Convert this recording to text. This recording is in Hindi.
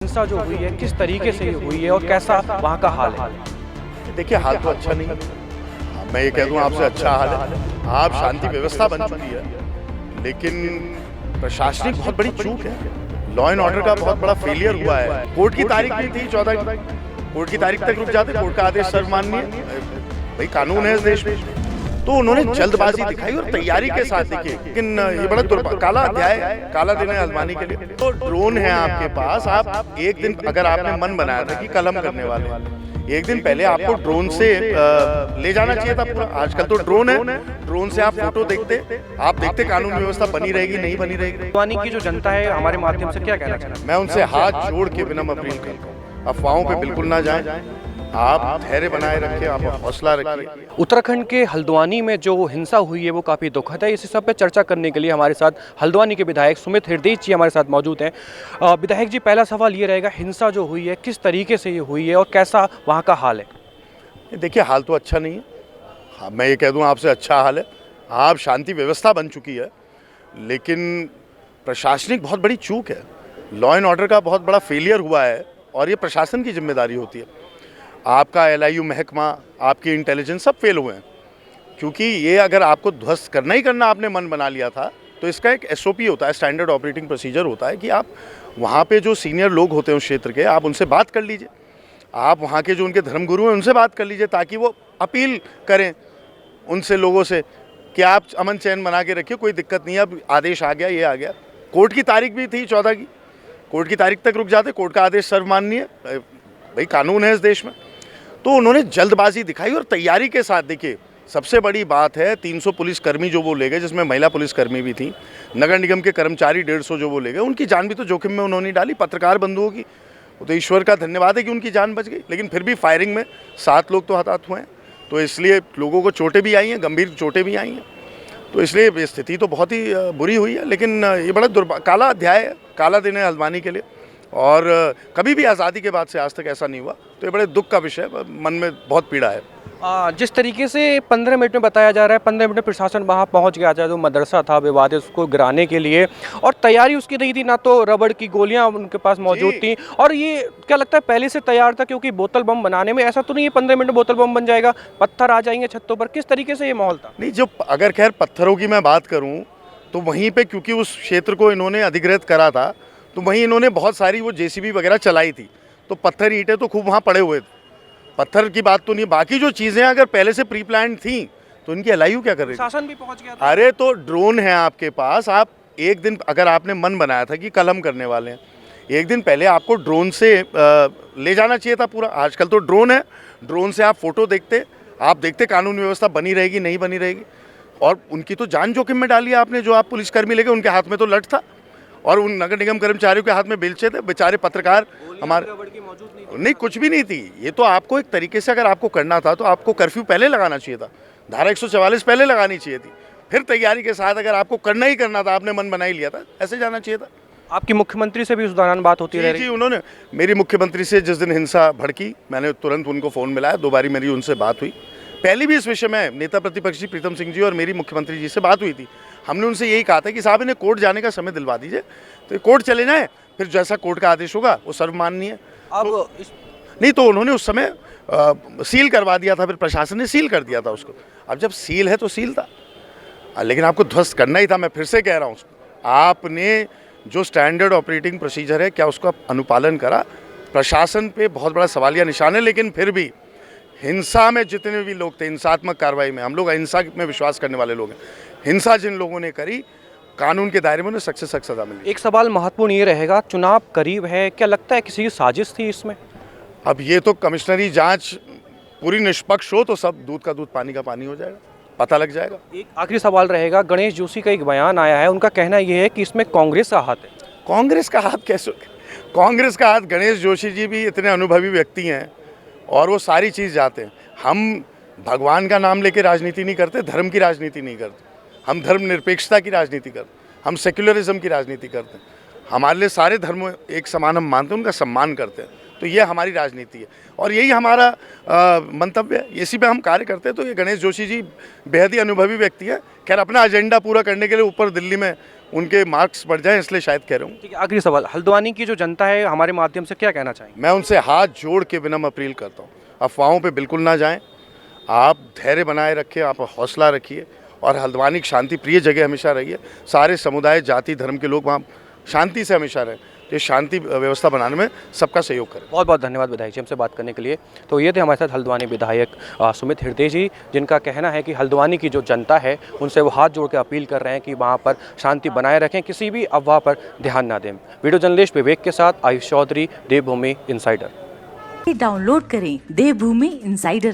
हिंसा जो हुई है किस तरीके से ये हुई है और कैसा वहाँ का हाल है? देखिए, हाल तो अच्छा नहीं है। मैं ये कह दूं आपसे अच्छा हाल है। आप शांति व्यवस्था बन चुकी है, लेकिन प्रशासनिक बहुत बड़ी चूक है। लॉ एंड ऑर्डर का बहुत बड़ा फेलियर हुआ है। कोर्ट की तारीख भी थी 14 की, कोर्ट की तारीख तक रुक जाते। कोर्ट का आदेश सर्वमान्य, भाई कानून है इस देश में। तो उन्होंने जल्दबाजी दिखाई और तैयारी के साथ देखिए, लेकिन ये बड़ा काला अध्याय, काला दिन है आजमानी के लिए। तो ड्रोन है आपके पास, आप एक दिन अगर आपने मन बनाया था कि कल हम करने वाले हैं, एक दिन पहले आपको ड्रोन से ले जाना चाहिए था पूरा। आजकल तो ड्रोन है, ड्रोन से आप फोटो देखते, आप देखते कानून व्यवस्था बनी रहेगी नहीं बनी रहेगी। हल्द्वानी की जो जनता है हमारे माध्यम से क्या कहना चाहती है? मैं उनसे हाथ जोड़ के विनम्र अपील करता हूँ, अफवाहों पे बिल्कुल ना जाएं। आप धैर्य बनाए रखिए, आप हौसला रखिए। उत्तराखंड के हल्द्वानी में जो हिंसा हुई है वो काफ़ी दुखद है। इसी सब पे चर्चा करने के लिए हमारे साथ हल्द्वानी के विधायक सुमित हृदय जी हमारे साथ मौजूद हैं। विधायक जी, पहला सवाल ये रहेगा, हिंसा जो हुई है किस तरीके से ये हुई है और कैसा वहाँ का हाल है? देखिए, हाल तो अच्छा नहीं है। हाँ, मैं ये कह दूं आपसे अच्छा हाल है। आप शांति व्यवस्था बन चुकी है, लेकिन प्रशासनिक बहुत बड़ी चूक है। लॉ एंड ऑर्डर का बहुत बड़ा फेलियर हुआ है और ये प्रशासन की जिम्मेदारी होती है। आपका LIU महकमा, आपकी इंटेलिजेंस सब फेल हुए हैं, क्योंकि ये अगर आपको ध्वस्त करना ही करना आपने मन बना लिया था तो इसका एक SOP होता है, स्टैंडर्ड ऑपरेटिंग प्रोसीजर होता है कि आप वहाँ पे जो सीनियर लोग होते हैं उस क्षेत्र के, आप उनसे बात कर लीजिए। आप वहाँ के जो उनके धर्मगुरु हैं उनसे बात कर लीजिए, ताकि वो अपील करें उनसे, लोगों से, कि आप अमन चैन बना के रखिए, कोई दिक्कत नहीं है। अब आदेश आ गया, ये आ गया। कोर्ट की तारीख भी थी 14 की, कोर्ट की तारीख तक रुक जाते। कोर्ट का आदेश सर्वमान्य, भाई कानून है इस देश में। तो उन्होंने जल्दबाजी दिखाई और तैयारी के साथ, देखिए सबसे बड़ी बात है 300 पुलिसकर्मी जो वो ले गए, जिसमें महिला पुलिसकर्मी भी थी, नगर निगम के कर्मचारी 150 जो वो ले गए, उनकी जान भी तो जोखिम में उन्होंने डाली। पत्रकार बंधुओं की, वो तो ईश्वर का धन्यवाद है कि उनकी जान बच गई, लेकिन फिर भी फायरिंग में 7 लोग तो हताहत हुए हैं। तो इसलिए लोगों को चोटें भी आई हैं, गंभीर चोटें भी आई हैं। तो इसलिए स्थिति तो बहुत ही बुरी हुई है, लेकिन ये बड़ा काला अध्याय है, काला दिन है हल्द्वानी के लिए। और कभी भी आज़ादी के बाद से आज तक ऐसा नहीं हुआ, तो ये बड़े दुख का विषय है, मन में बहुत पीड़ा है। जिस तरीके से 15 मिनट में बताया जा रहा है, 15 मिनट में प्रशासन वहाँ पहुँच गया था, जो मदरसा था विवादित उसको गिराने के लिए, और तैयारी उसकी नहीं थी, ना तो रबड़ की गोलियाँ उनके पास मौजूद थी। और ये क्या लगता है पहले से तैयार था? क्योंकि बोतल बम बनाने में ऐसा तो नहीं है 15 मिनट में बोतल बम बन जाएगा, पत्थर आ जाएंगे छतों पर, किस तरीके से ये माहौल था? नहीं, जो अगर खैर पत्थरों की मैं बात करूँ तो वहीं पे, क्योंकि उस क्षेत्र को इन्होंने अधिग्रहित करा था, तो वहीं इन्होंने बहुत सारी वो JCB वगैरह चलाई थी, तो पत्थर ईंटें तो खूब वहाँ पड़े हुए थे। पत्थर की बात तो नहीं, बाकी जो चीज़ें अगर पहले से प्री प्लान थी तो इनकी LIU क्या कर रही थी? शासन भी पहुँच गया था। अरे तो ड्रोन है आपके पास, आप एक दिन अगर आपने मन बनाया था कि कल हम करने वाले हैं, एक दिन पहले आपको ड्रोन से ले जाना चाहिए था पूरा। आजकल तो ड्रोन है, ड्रोन से आप फोटो देखते, आप देखते कानून व्यवस्था बनी रहेगी नहीं बनी रहेगी। और उनकी तो जान जोखिम में डाली आपने। जो आप पुलिसकर्मी लेके, उनके हाथ में तो लठ था और उन नगर निगम कर्मचारियों के हाथ में बेलचे थे। बेचारे पत्रकार हमारे नहीं, कुछ भी नहीं थी। ये तो आपको एक तरीके से अगर आपको करना था तो आपको कर्फ्यू पहले लगाना चाहिए था, धारा 144 पहले लगानी चाहिए थी, फिर तैयारी के साथ अगर आपको करना ही करना था, आपने मन बना ही लिया था, ऐसे जाना चाहिए था। आपकी मुख्यमंत्री से भी उस दौरान बात होती रही? जी, उन्होंने, मेरी मुख्यमंत्री से जिस दिन हिंसा भड़की, मैंने तुरंत उनको फ़ोन मिलाया, 2 बारी मेरी उनसे बात हुई। पहले भी इस विषय में नेता प्रतिपक्ष जी प्रीतम सिंह जी और मेरी मुख्यमंत्री जी से बात हुई थी। हमने उनसे यही कहा था कि साहब इन्हें कोर्ट जाने का समय दिलवा दीजिए, तो कोर्ट चले जाएँ, फिर जैसा कोर्ट का आदेश होगा वो सर्वमान्य है। अब नहीं तो उन्होंने उस समय सील करवा दिया था, फिर प्रशासन ने सील कर दिया था उसको। अब जब सील है तो सील था, लेकिन आपको ध्वस्त करना ही था। मैं फिर से कह रहा हूँ, आपने जो स्टैंडर्ड ऑपरेटिंग प्रोसीजर है, क्या उसका अनुपालन करा? प्रशासन पे बहुत बड़ा सवालिया निशान है। लेकिन फिर भी हिंसा में जितने भी लोग थे, हिंसात्मक कार्रवाई में, हम लोग अहिंसा में विश्वास करने वाले लोग हैं, हिंसा जिन लोगों ने करी, कानून के दायरे में उन्हें सख्त से सख्त सजा मिली। एक सवाल महत्वपूर्ण ये रहेगा, चुनाव करीब है, क्या लगता है किसी की साजिश थी इसमें? अब ये तो कमिश्नरी जांच पूरी निष्पक्ष हो तो सब दूध का दूध पानी का पानी हो जाएगा, पता लग जाएगा। एक आखिरी सवाल रहेगा, गणेश जोशी का एक बयान आया है, उनका कहना यह है कि इसमें कांग्रेस का हाथ है। कांग्रेस का हाथ कैसे? कांग्रेस का हाथ, गणेश जोशी जी भी इतने अनुभवी व्यक्ति हैं और वो सारी चीज़ जाते हैं। हम भगवान का नाम लेके राजनीति नहीं करते, धर्म की राजनीति नहीं करते, हम धर्मनिरपेक्षता की राजनीति करते, हम सेक्युलरिज्म की राजनीति करते हैं। हमारे लिए सारे धर्म एक समान हम मानते हैं, उनका सम्मान करते हैं। तो ये हमारी राजनीति है और यही हमारा मंतव्य है, इसी पे हम कार्य करते हैं। तो ये गणेश जोशी जी बेहद ही अनुभवी व्यक्ति है। खैर अपना एजेंडा पूरा करने के लिए ऊपर दिल्ली में उनके मार्क्स बढ़ जाएं, इसलिए शायद कह रहा हूँ। ठीक है, आखिरी सवाल, हल्द्वानी की जो जनता है हमारे माध्यम से क्या कहना चाहेंगे? मैं उनसे हाथ जोड़ के विनम्र अपील करता हूँ, अफवाहों पे बिल्कुल ना जाएं, आप धैर्य बनाए रखें, आप हौसला रखिए और हल्द्वानी शांति प्रिय जगह हमेशा रही है। सारे समुदाय, जाति, धर्म के लोग वहाँ शांति से हमेशा रहें। ये शांति व्यवस्था बनाने में सबका सहयोग करें। बहुत बहुत धन्यवाद विधायक जी हमसे बात करने के लिए। तो ये थे हमारे साथ हल्द्वानी विधायक सुमित हृदय जी, जिनका कहना है कि हल्द्वानी की जो जनता है उनसे वो हाथ जोड़ के अपील कर रहे हैं कि वहाँ पर शांति बनाए रखें, किसी भी अफवाह पर ध्यान ना दें। वीडियो जर्नलिस्ट विवेक के साथ आयुष चौधरी, देवभूमि इनसाइडर। डाउनलोड करें देवभूमि इनसाइडर